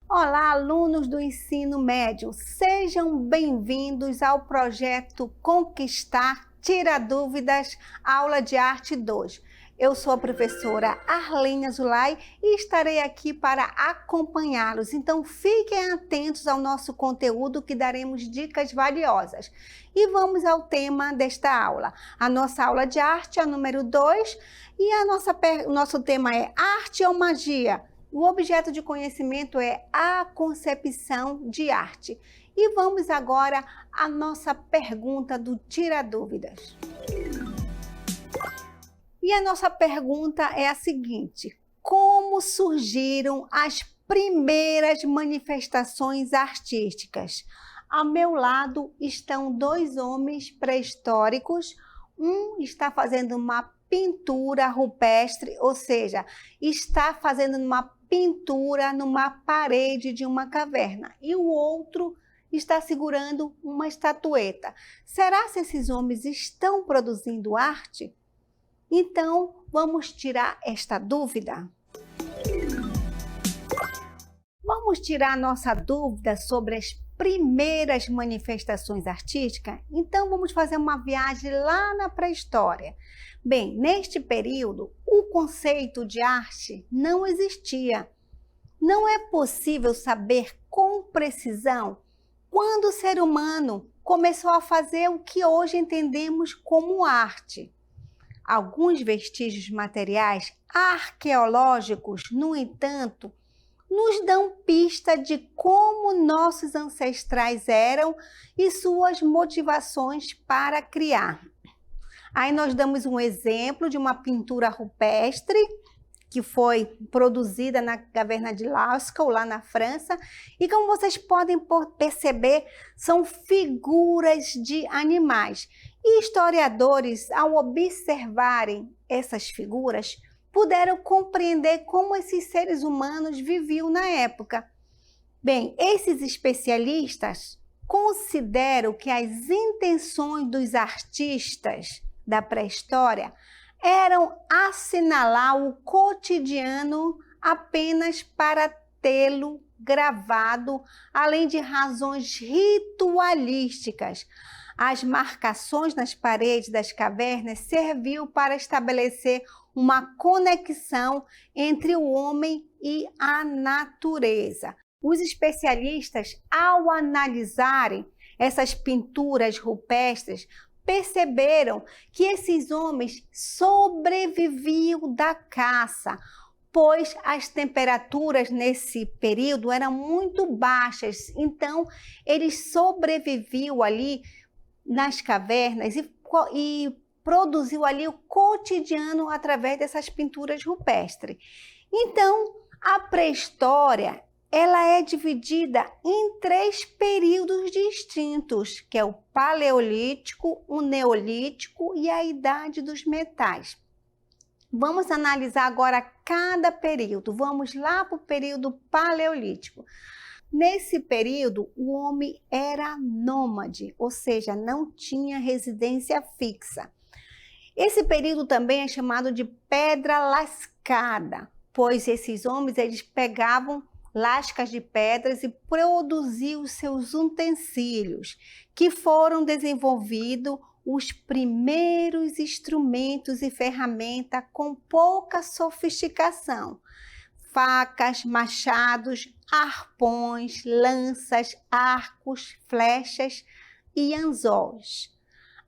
Olá, alunos do ensino médio, sejam bem-vindos ao projeto Conquistar Tira Dúvidas, aula de arte 2. Eu sou a professora Arlene Azulay e estarei aqui para acompanhá-los. Então fiquem atentos ao nosso conteúdo que daremos dicas valiosas. E vamos ao tema desta aula. A nossa aula de arte é a número 2 e o nosso tema é arte ou magia? O objeto de conhecimento é a concepção de arte. E vamos agora à nossa pergunta do Tira Dúvidas. E a nossa pergunta é a seguinte: como surgiram as primeiras manifestações artísticas? Ao meu lado estão dois homens pré-históricos. Um está fazendo uma pintura rupestre, ou seja, está fazendo uma pintura numa parede de uma caverna. E o outro está segurando uma estatueta. Será que esses homens estão produzindo arte? Então, vamos tirar esta dúvida? Vamos tirar nossa dúvida sobre as primeiras manifestações artísticas? Então, vamos fazer uma viagem lá na pré-história. Bem, neste período, o conceito de arte não existia. Não é possível saber com precisão quando o ser humano começou a fazer o que hoje entendemos como arte. Alguns vestígios materiais arqueológicos, no entanto, nos dão pista de como nossos ancestrais eram e suas motivações para criar. Aí nós damos um exemplo de uma pintura rupestre que foi produzida na caverna de Lascaux, lá na França. E como vocês podem perceber, são figuras de animais. E historiadores, ao observarem essas figuras, puderam compreender como esses seres humanos viviam na época. Bem, esses especialistas consideram que as intenções dos artistas da pré-história eram assinalar o cotidiano apenas para tê-lo gravado, além de razões ritualísticas. As marcações nas paredes das cavernas serviam para estabelecer uma conexão entre o homem e a natureza. Os especialistas, ao analisarem essas pinturas rupestres, perceberam que esses homens sobreviviam da caça, pois as temperaturas nesse período eram muito baixas. Então, eles sobreviviam ali nas cavernas e produziu ali o cotidiano através dessas pinturas rupestres. Então, a pré-história ela é dividida em 3 períodos distintos, que é o Paleolítico, o Neolítico e a Idade dos Metais. Vamos analisar agora cada período. Vamos lá para o período Paleolítico. Nesse período, o homem era nômade, ou seja, não tinha residência fixa. Esse período também é chamado de Pedra Lascada, pois esses homens eles pegavam lascas de pedras e produziam os seus utensílios, que foram desenvolvidos os primeiros instrumentos e ferramentas com pouca sofisticação. Facas, machados, arpões, lanças, arcos, flechas e anzóis.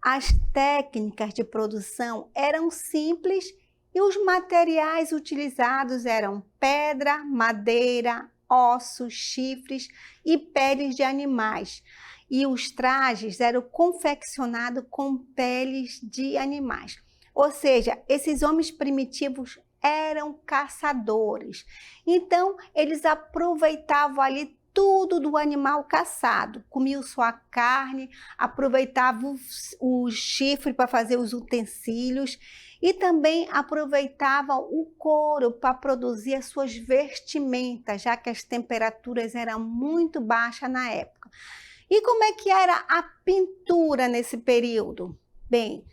As técnicas de produção eram simples e os materiais utilizados eram pedra, madeira, ossos, chifres e peles de animais. E os trajes eram confeccionados com peles de animais. Ou seja, esses homens primitivos eram caçadores. Então, eles aproveitavam ali tudo do animal caçado. Comiam sua carne, aproveitavam o chifre para fazer os utensílios e também aproveitavam o couro para produzir as suas vestimentas, já que as temperaturas eram muito baixas na época. E como é que era a pintura nesse período? Bem,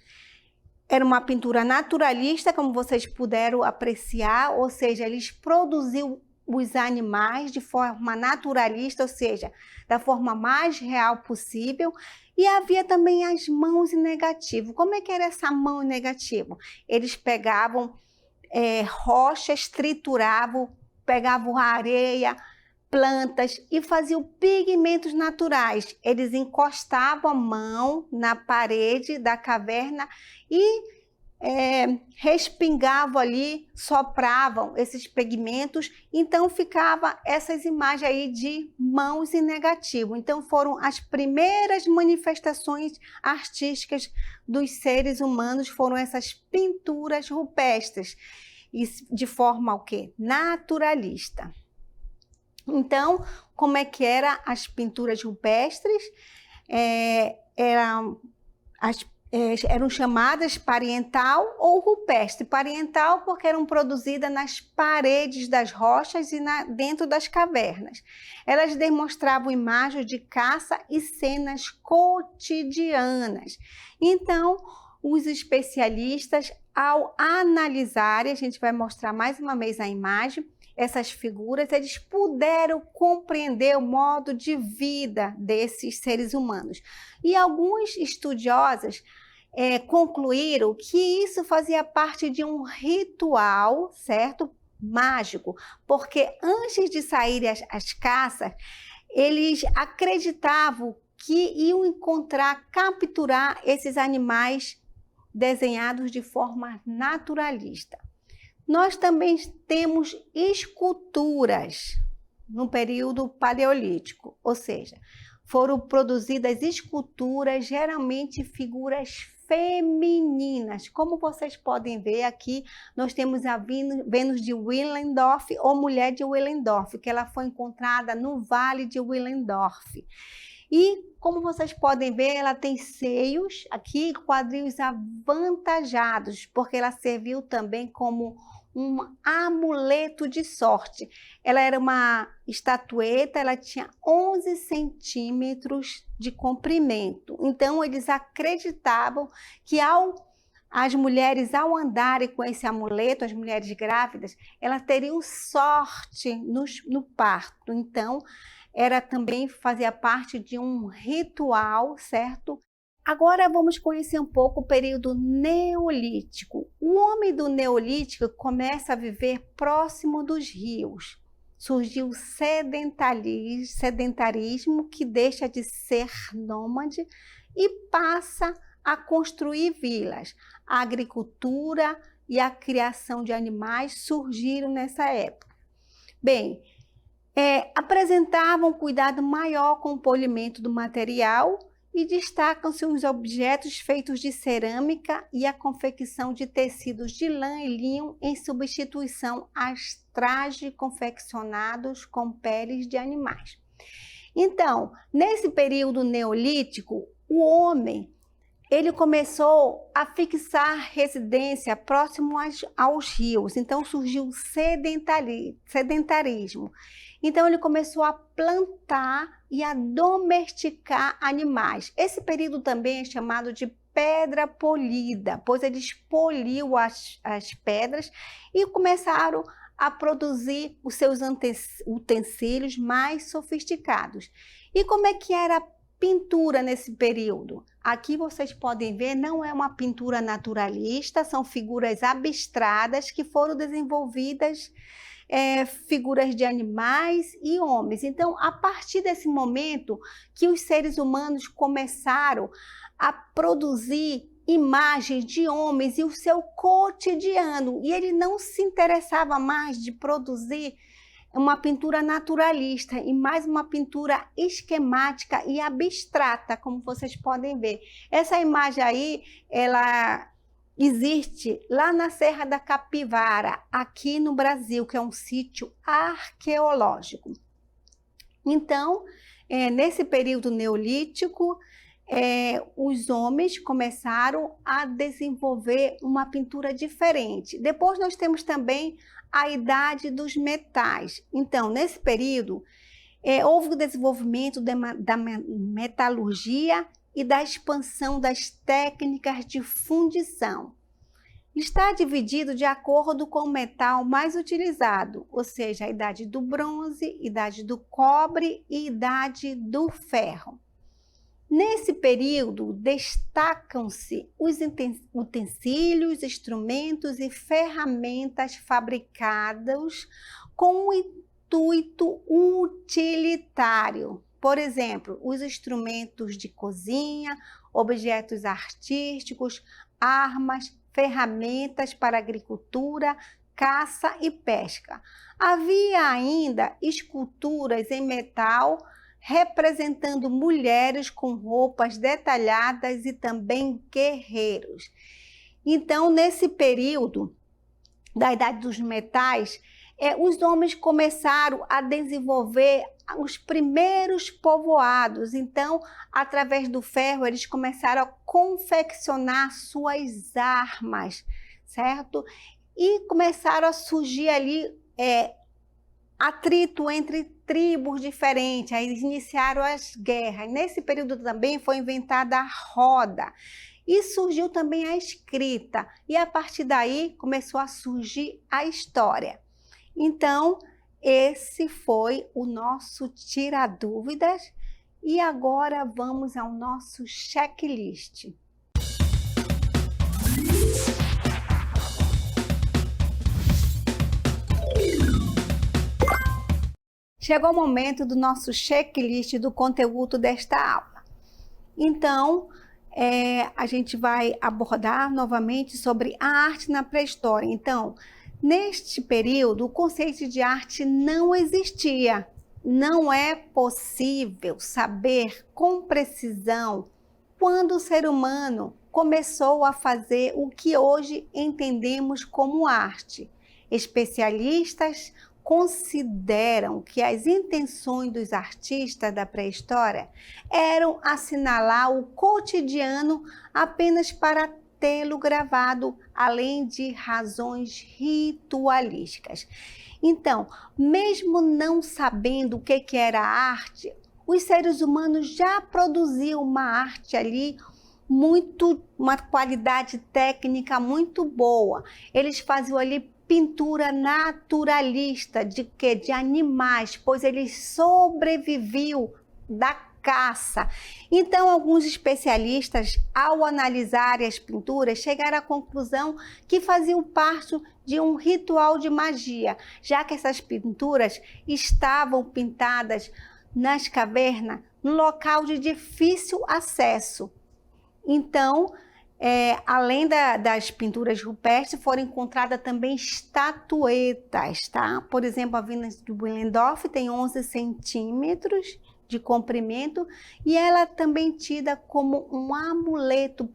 era uma pintura naturalista, como vocês puderam apreciar, ou seja, eles produziam os animais de forma naturalista, ou seja, da forma mais real possível. E havia também as mãos em negativo. Como é que era essa mão em negativo? Eles pegavam rochas, trituravam, pegavam areia, plantas e faziam pigmentos naturais. Eles encostavam a mão na parede da caverna e respingavam ali, sopravam esses pigmentos, então ficava essas imagens aí de mãos em negativo. Então foram as primeiras manifestações artísticas dos seres humanos, foram essas pinturas rupestres, e de forma o quê? Naturalista. Então, como é que eram as pinturas rupestres? Eram chamadas parietal ou rupestre. Parietal porque eram produzidas nas paredes das rochas e dentro das cavernas. Elas demonstravam imagens de caça e cenas cotidianas. Então, os especialistas, ao analisarem, a gente vai mostrar mais uma vez a imagem, essas figuras, eles puderam compreender o modo de vida desses seres humanos. E alguns estudiosos concluíram que isso fazia parte de um ritual, certo? Mágico, porque antes de saírem as caças, eles acreditavam que iam encontrar, capturar esses animais desenhados de forma naturalista. Nós também temos esculturas no período paleolítico, ou seja, foram produzidas esculturas, geralmente figuras femininas. Como vocês podem ver aqui, nós temos a Vênus de Willendorf, ou Mulher de Willendorf, que ela foi encontrada no Vale de Willendorf. E, como vocês podem ver, ela tem seios aqui, quadris avantajados, porque ela serviu também como um amuleto de sorte. Ela era uma estatueta, ela tinha 11 centímetros de comprimento. Então, eles acreditavam que as mulheres, ao andarem com esse amuleto, as mulheres grávidas, elas teriam sorte no parto. Então, fazia parte de um ritual, certo? Agora vamos conhecer um pouco o período neolítico. O homem do neolítico começa a viver próximo dos rios. Surgiu o sedentarismo, que deixa de ser nômade e passa a construir vilas. A agricultura e a criação de animais surgiram nessa época. Bem, apresentavam um cuidado maior com o polimento do material e destacam-se os objetos feitos de cerâmica e a confecção de tecidos de lã e linho em substituição aos trajes confeccionados com peles de animais. Então, nesse período neolítico, o homem ele começou a fixar residência próximo aos rios, então surgiu o sedentarismo. Então ele começou a plantar e a domesticar animais. Esse período também é chamado de pedra polida, pois eles poliam as pedras e começaram a produzir os seus utensílios mais sofisticados. E como é que era a pintura nesse período? Aqui vocês podem ver, não é uma pintura naturalista, são figuras abstratas que foram desenvolvidas, figuras de animais e homens. Então, a partir desse momento que os seres humanos começaram a produzir imagens de homens e o seu cotidiano, e ele não se interessava mais de produzir uma pintura naturalista e mais uma pintura esquemática e abstrata, como vocês podem ver. Essa imagem aí, ela existe lá na Serra da Capivara, aqui no Brasil, que é um sítio arqueológico. Então, nesse período neolítico, os homens começaram a desenvolver uma pintura diferente. Depois nós temos também a idade dos metais. Então, nesse período, houve o desenvolvimento da metalurgia e da expansão das técnicas de fundição. Está dividido de acordo com o metal mais utilizado, ou seja, a idade do bronze, idade do cobre e idade do ferro. Nesse período, destacam-se os utensílios, instrumentos e ferramentas fabricados com o intuito utilitário. Por exemplo, os instrumentos de cozinha, objetos artísticos, armas, ferramentas para agricultura, caça e pesca. Havia ainda esculturas em metal representando mulheres com roupas detalhadas e também guerreiros. Então, nesse período da Idade dos Metais, os homens começaram a desenvolver os primeiros povoados. Então, através do ferro, eles começaram a confeccionar suas armas, certo? E começaram a surgir ali atrito entre tribos diferentes, aí iniciaram as guerras. Nesse período também foi inventada a roda e surgiu também a escrita. E a partir daí começou a surgir a história. Então, esse foi o nosso Tira Dúvidas e agora vamos ao nosso checklist. Chegou o momento do nosso checklist do conteúdo desta aula. Então, a gente vai abordar novamente sobre a arte na pré-história. Então, neste período, o conceito de arte não existia. Não é possível saber com precisão quando o ser humano começou a fazer o que hoje entendemos como arte. Especialistas consideram que as intenções dos artistas da pré-história eram assinalar o cotidiano apenas para tê-lo gravado, além de razões ritualísticas. Então, mesmo não sabendo o que era arte, os seres humanos já produziam uma arte ali uma qualidade técnica muito boa. Eles faziam ali pintura naturalista de animais, pois eles sobreviviam da caça. Então, alguns especialistas, ao analisarem as pinturas, chegaram à conclusão que faziam parte de um ritual de magia, já que essas pinturas estavam pintadas nas cavernas, num local de difícil acesso. Então, além das pinturas rupestres, foram encontradas também estatuetas, tá? Por exemplo, a Vênus de Willendorf tem 11 centímetros de comprimento e ela é também tida como um amuleto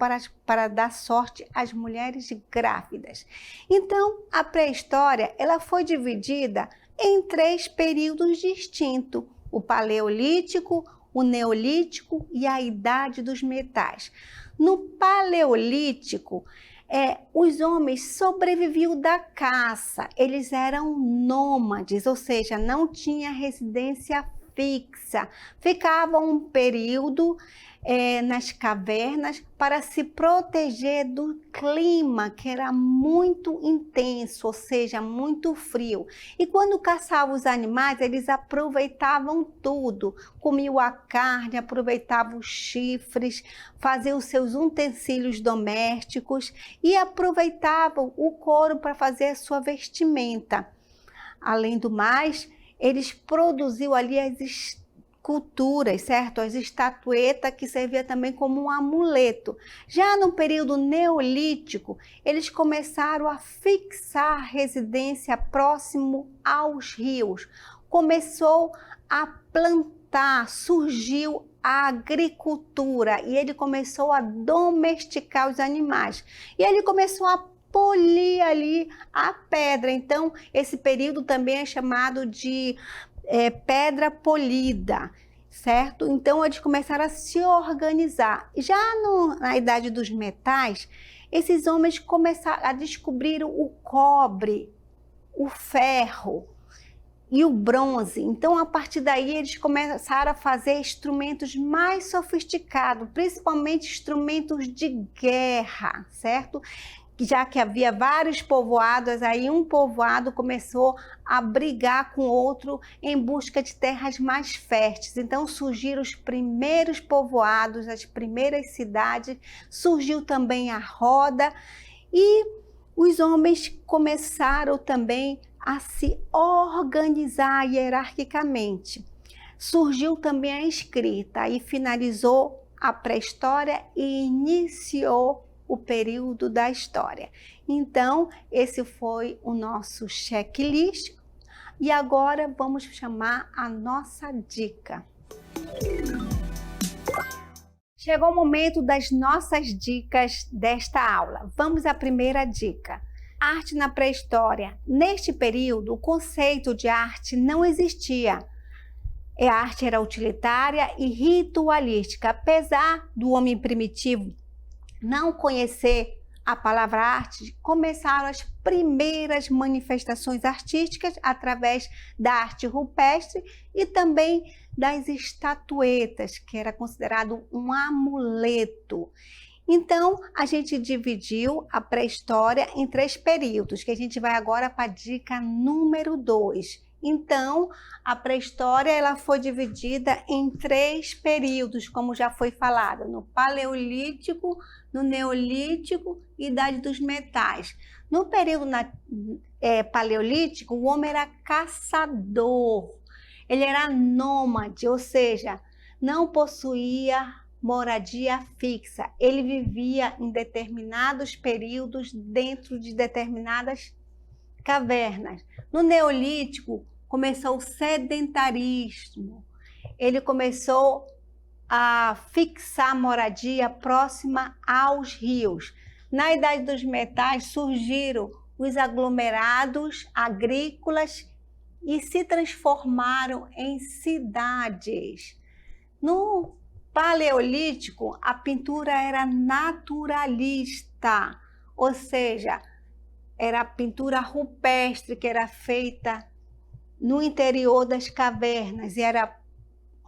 para dar sorte às mulheres grávidas. Então, a pré-história ela foi dividida em 3 períodos distintos: o Paleolítico, o Neolítico e a Idade dos Metais. No Paleolítico, os homens sobreviviam da caça, eles eram nômades, ou seja, não tinha residência fixa, ficavam um período nas cavernas para se proteger do clima, que era muito intenso, ou seja, muito frio. E quando caçavam os animais, eles aproveitavam tudo, comiam a carne, aproveitavam os chifres, faziam os seus utensílios domésticos e aproveitavam o couro para fazer a sua vestimenta. Além do mais, eles produziam ali as esculturas, certo? As estatuetas que serviam também como um amuleto. Já no período neolítico, eles começaram a fixar residência próximo aos rios. Começou a plantar, surgiu a agricultura e ele começou a domesticar os animais. E ele começou a polir ali a pedra. Então, esse período também é chamado de pedra polida, certo? Então, eles começaram a se organizar. Já na Idade dos Metais, esses homens começaram a descobrir o cobre, o ferro. e o bronze. Então, a partir daí, eles começaram a fazer instrumentos mais sofisticados, principalmente instrumentos de guerra, certo? Já que havia vários povoados, aí um povoado começou a brigar com outro em busca de terras mais férteis. Então surgiram os primeiros povoados, as primeiras cidades, surgiu também a roda e os homens começaram também a se organizar hierarquicamente. Surgiu também a escrita e finalizou a pré-história e iniciou o período da história. Então, esse foi o nosso checklist e agora vamos chamar a nossa dica. Chegou o momento das nossas dicas desta aula. Vamos à primeira dica. Arte na pré-história. Neste período, o conceito de arte não existia. A arte era utilitária e ritualística. Apesar do homem primitivo não conhecer a palavra arte, começaram as primeiras manifestações artísticas através da arte rupestre e também das estatuetas, que era considerado um amuleto. Então, a gente dividiu a pré-história em 3 períodos, que a gente vai agora para a dica número 2. Então, a pré-história ela foi dividida em 3 períodos, como já foi falado, no Paleolítico, no Neolítico e Idade dos Metais. No período Paleolítico, o homem era caçador, ele era nômade, ou seja, não possuía moradia fixa. Ele vivia em determinados períodos dentro de determinadas cavernas. No Neolítico, começou o sedentarismo. Ele começou a fixar moradia próxima aos rios. Na Idade dos Metais, surgiram os aglomerados agrícolas e se transformaram em cidades. No Paleolítico, a pintura era naturalista, ou seja, era a pintura rupestre que era feita no interior das cavernas e era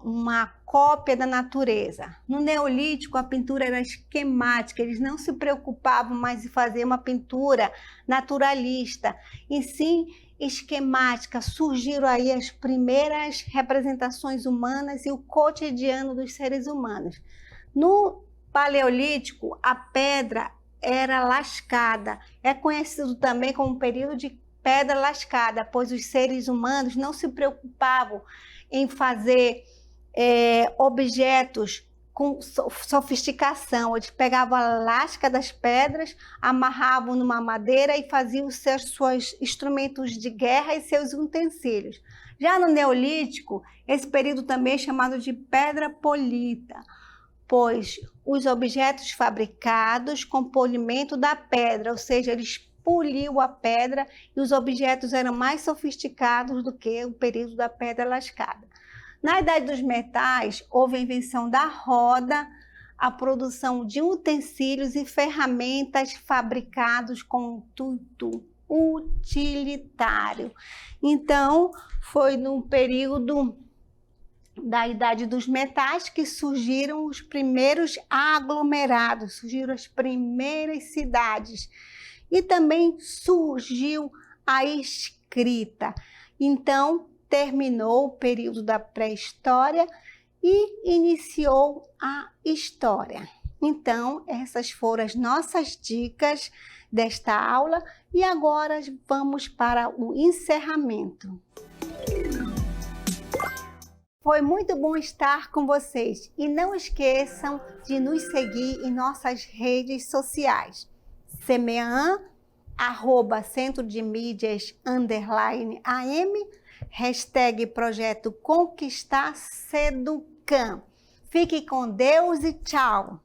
uma cópia da natureza. No Neolítico, a pintura era esquemática, eles não se preocupavam mais em fazer uma pintura naturalista, e sim esquemática. Surgiram aí as primeiras representações humanas e o cotidiano dos seres humanos. No Paleolítico, a pedra era lascada. É conhecido também como período de pedra lascada, pois os seres humanos não se preocupavam em fazer objetos com sofisticação. Eles pegavam a lasca das pedras, amarravam numa madeira e faziam seus instrumentos de guerra e seus utensílios. Já no Neolítico, esse período também é chamado de pedra polida, pois os objetos fabricados com polimento da pedra, ou seja, eles poliam a pedra e os objetos eram mais sofisticados do que o período da pedra lascada. Na Idade dos Metais, houve a invenção da roda, a produção de utensílios e ferramentas fabricados com intuito utilitário. Então, foi no período da Idade dos Metais que surgiram os primeiros aglomerados, surgiram as primeiras cidades e também surgiu a escrita. Então, terminou o período da pré-história e iniciou a história. Então, essas foram as nossas dicas desta aula e agora vamos para o encerramento. Foi muito bom estar com vocês e não esqueçam de nos seguir em nossas redes sociais. Semean, @Centro de Mídias _AM, hashtag Projeto Conquistar Seducam. Fique com Deus e tchau!